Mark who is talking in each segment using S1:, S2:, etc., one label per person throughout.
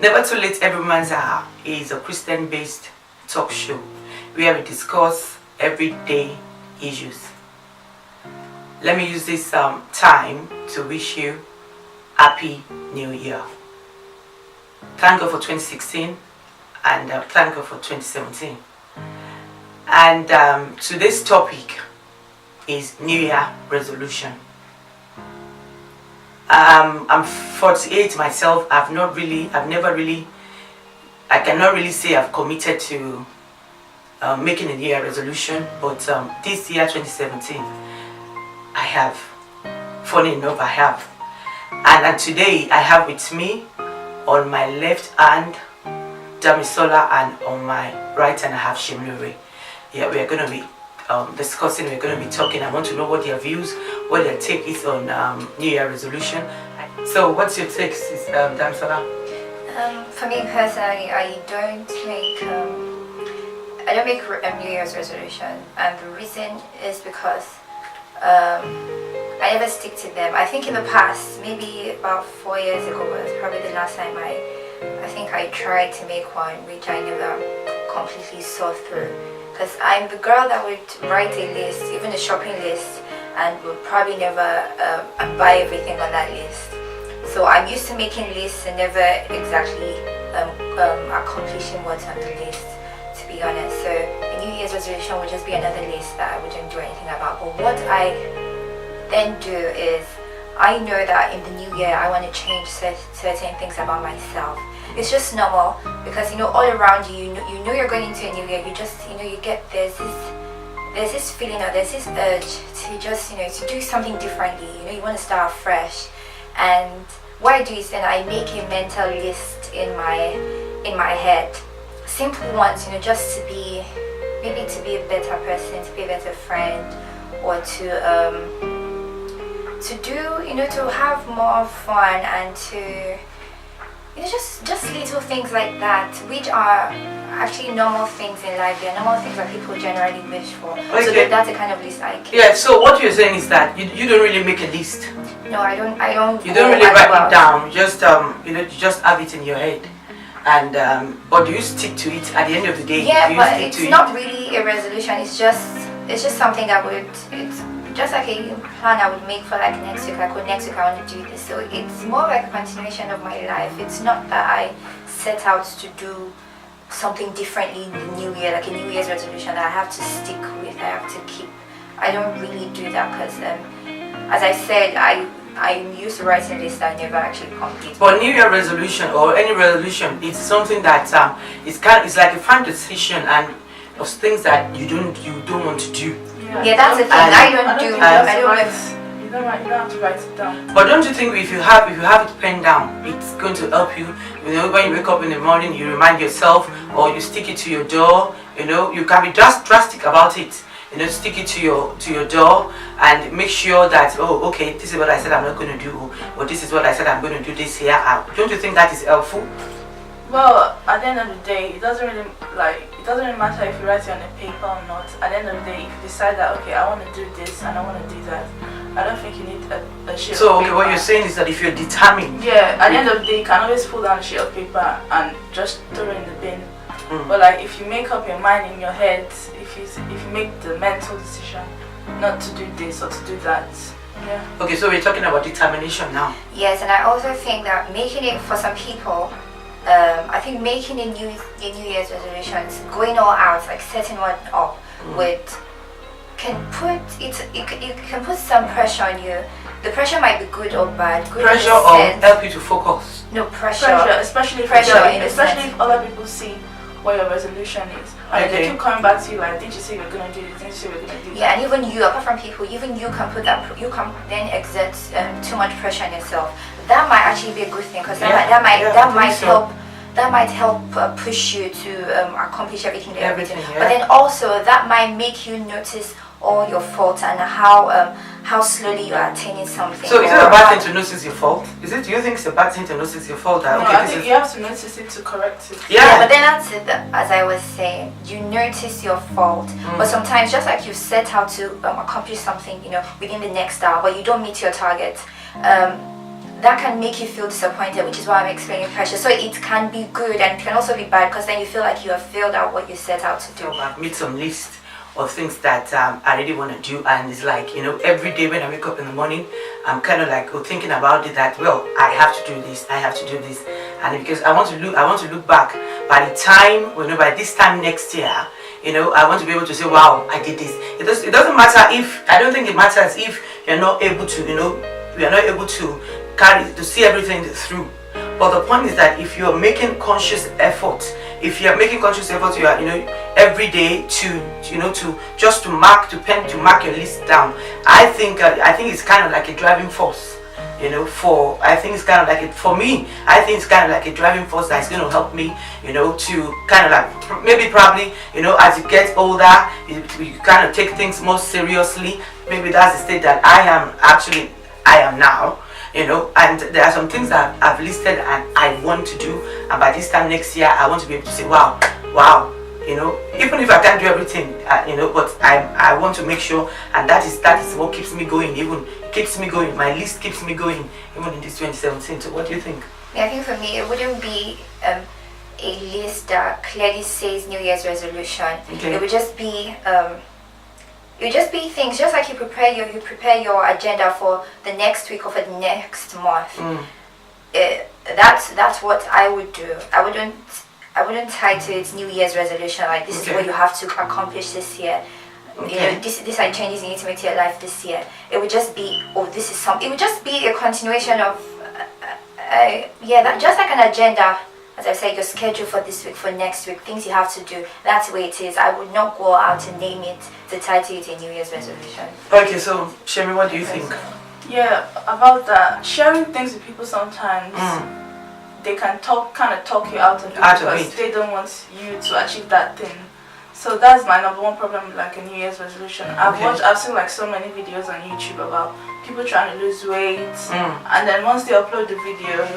S1: Never Too Late Every Man's Hour is a Christian-based talk show where we discuss everyday issues. Let me use this time to wish you Happy New Year. Thank God for 2016 and thank God for 2017. And today's topic is New Year resolution. I'm 48 myself. I cannot really say I've committed to making a New Year resolution, but this year 2017, I have. Funny enough, I have. And today I have with me on my left hand Damisola, and on my right hand I have Shimluri. Yeah, we are going to be discussing, we're going to be talking. I want to know what their views, what their take is on New Year resolution. So what's your take, Damisola?
S2: For me personally, I don't make New Year's resolution, and the reason is because I never stick to them. I think in the past, maybe about 4 years ago was probably the last time I think I tried to make one, which I never completely saw through. Because I'm the girl that would write a list, even a shopping list, and would probably never buy everything on that list. So I'm used to making lists and never exactly accomplishing what's on the list, to be honest. So a New Year's resolution would just be another list that I wouldn't do anything about. But what I then do is, I know that in the new year I want to change certain things about myself. It's just normal, because all around you, you know you're going into a new year. You just you get there's this feeling, or there's this urge to just to do something differently. You want to start fresh. And what I do is then I make a mental list in my head, simple ones, just to be a better person, to be a better friend, or to do to have more fun, and to just little things like that, which are actually normal things in life. They're normal things that people generally wish for. Okay. So that's the kind of list I keep.
S1: Yeah, so what you're saying is that you don't really make a list.
S2: No, I don't.
S1: You don't really write it down. You just have it in your head. And but do you stick to it at the end of the day?
S2: Yeah, but it's not really a resolution. It's just something that it's just like a plan I would make for like next week. Like, next week I want to do this. So it's more like a continuation of my life. It's not that I set out to do something differently in the new year, like a New Year's resolution that I have to stick with, I have to keep. I don't really do that because, as I said, I'm used to writing a list that I never actually complete.
S1: But New Year resolution, or any resolution, it's something that it's like a fine decision and of things that you don't want to do.
S2: Yeah, that's the thing. I don't
S3: have to write it down.
S1: But don't you think if you have it penned down, it's going to help you? When you wake up in the morning, you remind yourself, or you stick it to your door. You can be just drastic about it. Stick it to your door and make sure that, oh, okay, this is what I said I'm not going to do, or this is what I said I'm going to do this year. Don't you think that is helpful?
S3: Well, at the end of the day, it doesn't really matter if you write it on a paper or not. At the end of the day, if you decide that, okay, I want to do this and I want to do that, I don't think you need a sheet of paper.
S1: So, okay, what you're saying is that if you're determined...
S3: Yeah, at the end of the day, you can always pull down a sheet of paper and just throw it in the bin. But like, if you make up your mind in your head, if you make the mental decision not to do this or to do that, yeah.
S1: Okay, so we're talking about determination now.
S2: Yes, and I also think that making it, for some people, I think making a New Year's resolutions, going all out, like setting one up, can put some pressure on you. The pressure might be good or bad. Good
S1: pressure or help you to focus?
S2: No, pressure.
S3: Especially if other people see what your resolution is. And they keep coming back to you like, didn't you say we're gonna do this? Didn't you say we're gonna do this?
S2: Yeah, and even you, apart from people, even you can put that. You can then exert too much pressure on yourself. That might actually be a good thing, because that might help push you to accomplish everything. But then also that might make you notice all your faults and how slowly you are attaining something.
S1: So is it a bad thing to notice your fault? Do you think it's a bad thing to notice your fault?
S3: No, I think you have to notice it to correct it.
S2: Yeah, but then that's it. As I was saying, you notice your fault, but sometimes just like you set out to accomplish something, within the next hour, but you don't meet your target. that can make you feel disappointed, which is why I'm explaining pressure. So it can be good and it can also be bad, because then you feel like you have failed at what you set out to do.
S1: So I've made some list of things that I really want to do, and it's like, every day when I wake up in the morning, I'm kind of like thinking about it, that well, I have to do this, I have to do this, and because I want to look back by the time, by this time next year, I want to be able to say, wow, I did this. It doesn't matter if, I don't think it matters if you're not able to, we are not able to see everything through. But the point is that if you're making conscious effort, you are, every day to mark your list down. I think it's kind of like a driving force. For me, I think it's kind of like a driving force that's going to help me, to kind of like probably, as you get older, you kind of take things more seriously. Maybe that's the state that I am now. And there are some things that I've listed and I want to do, and by this time next year I want to be able to say, wow, even if I can't do everything, but I want to make sure, and that is what keeps me going. My list keeps me going even in this 2017. So what do you think?
S2: Yeah, I think for me it wouldn't be a list that clearly says New Year's resolution.
S1: Okay.
S2: It would just be things, just like you prepare your agenda for the next week or for the next month. That's what I would do. I wouldn't tie to its New Year's resolution, like this is what you have to accomplish this year.
S1: Okay.
S2: These are changes you need to make to your life this year. It would just be, it would just be a continuation of just like an agenda. As I said, your schedule for this week, for next week, things you have to do. That's the way it is. I would not go out and name it to title it a New Year's resolution.
S1: Okay, so Shemi, what do you think?
S3: Yeah, about that, sharing things with people sometimes, they can talk you out of it because they don't want you to achieve that thing. So that's my number one problem with like a New Year's resolution. I've seen like so many videos on YouTube about people trying to lose weight, and then once they upload the video,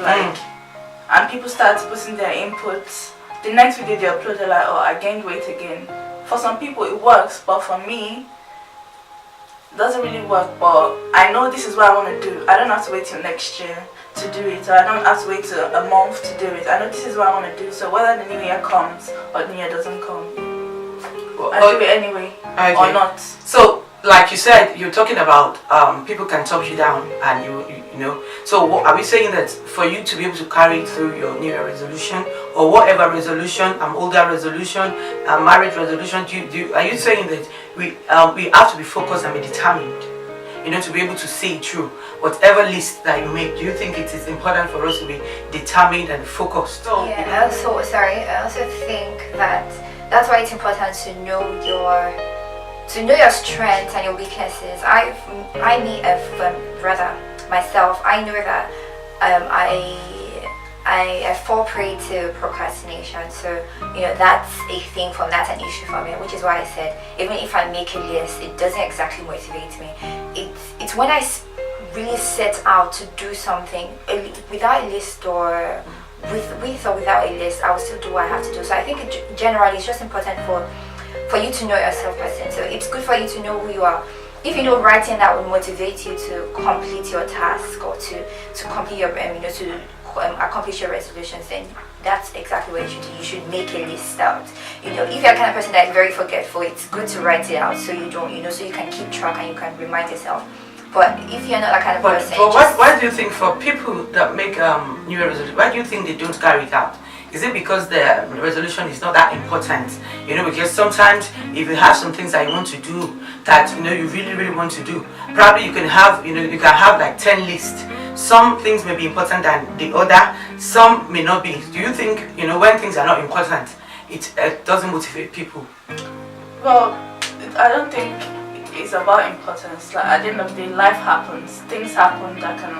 S3: and people start putting their inputs, the next video they upload, they're like, oh, I gained weight again. For some people it works, but for me, it doesn't really work. But I know this is what I want to do. I don't have to wait till next year to do it, or I don't have to wait till a month to do it. I know this is what I want to do. So whether the new year comes or the new year doesn't come, I do it anyway, or not.
S1: So, like you said, you're talking about people can talk you down, and you know. So, what are we saying that for you to be able to carry through your New Year resolution or whatever resolution, older resolution, marriage resolution, are you saying that we have to be focused and be determined, to be able to see it through whatever list that you make? Do you think it is important for us to be determined and focused?
S2: Yeah, I also think that that's why it's important to know your strengths and your weaknesses. I know that I fall prey to procrastination. So that's a thing for me. That's an issue for me, which is why I said even if I make a list, it doesn't exactly motivate me. It's when I really set out to do something without a list or with or without a list, I will still do what I have to do. So I think generally it's just important for you to know yourself person. So it's good for you to know who you are. If you know writing that will motivate you to complete your task or to complete your accomplish your resolutions, then that's exactly what you should do. You should make a list out. If you're the kind of person that is very forgetful, it's good to write it out so you don't, so you can keep track and you can remind yourself. But if you're not that kind of person,
S1: why do you think for people that make New Year resolution, why do you think they don't carry it out? Is it because the resolution is not that important? Because sometimes if you have some things that you want to do that you really, really want to do, probably you can have like 10 lists. Some things may be important than the other, some may not be. Do you think when things are not important, it doesn't motivate people?
S3: Well, I don't think it's about importance. Like at the end of the day, life happens, things happen that can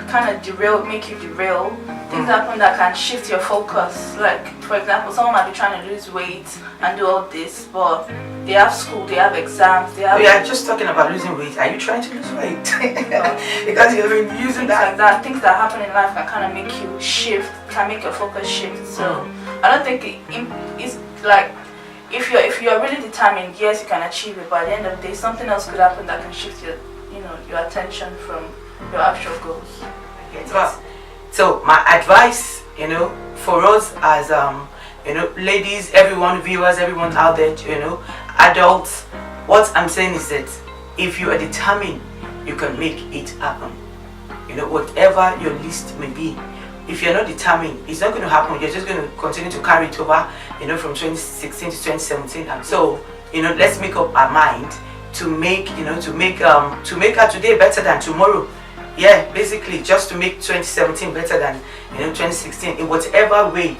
S3: kind of make you derail. Things happen that can shift your focus. Like for example, someone might be trying to lose weight and do all this, but they have school, they have exams, they have.
S1: We are just talking about losing weight. Are you trying to lose weight? Because you've been using that.
S3: Things that happen in life can kind of make you shift, can make your focus shift. So I don't think it's like if you're really determined, yes, you can achieve it. But at the end of the day, something else could happen that can shift your attention from your actual goals.
S1: But, so my advice, for us as ladies, everyone, viewers, everyone out there, adults, what I'm saying is that if you are determined, you can make it happen. Whatever your list may be, if you're not determined, it's not going to happen. You're just going to continue to carry it over, from 2016 to 2017. And so, let's make up our mind to make, to make our today better than tomorrow. Yeah, basically just to make 2017 better than 2016 in whatever way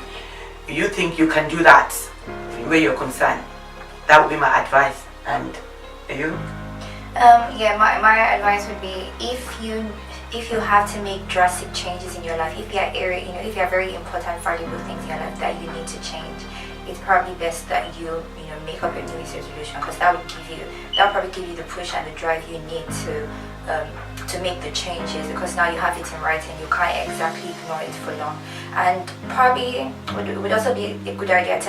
S1: you think you can do that, where you're concerned. That would be my advice. And you?
S2: My advice would be if you have to make drastic changes in your life, if you have very important, valuable things in your life that you need to change, it's probably best that you make up a New Year's resolution, because that will probably give you the push and the drive you need to make the changes, because now you have it in writing. You can't exactly ignore it for long. And probably would also be a good idea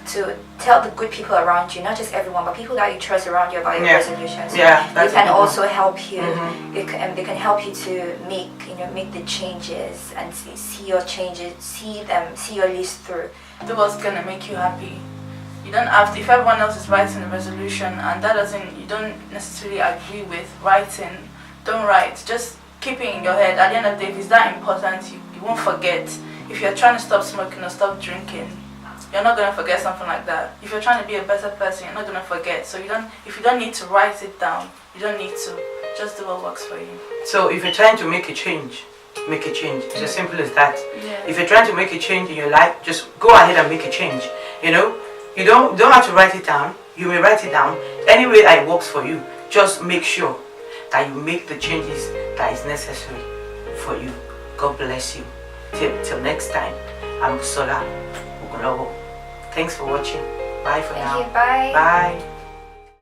S2: to tell the good people around you, not just everyone, but people that you trust around you about your resolutions. They can also help you. They can help you to make the changes and see your changes, see your list through.
S3: Do what's gonna make you happy. You don't have to, if everyone else is writing a resolution and you don't necessarily agree with writing, don't write. Just keep it in your head. At the end of the day, if it's that important, you won't forget. If you're trying to stop smoking or stop drinking, you're not going to forget something like that. If you're trying to be a better person, you're not going to forget. So if you don't need to write it down, you don't need to. Just do what works for you.
S1: So if you're trying to make a change, make a change. It's as simple as that.
S3: Yeah.
S1: If you're trying to make a change in your life, just go ahead and make a change. You don't have to write it down. You may write it down. Any way that it works for you, just make sure that you make the changes that is necessary for you. God bless you. Till next time, I'm Busola Ogunlowo. Thanks for watching. Bye for now.
S2: Thank you. Bye.
S1: Bye.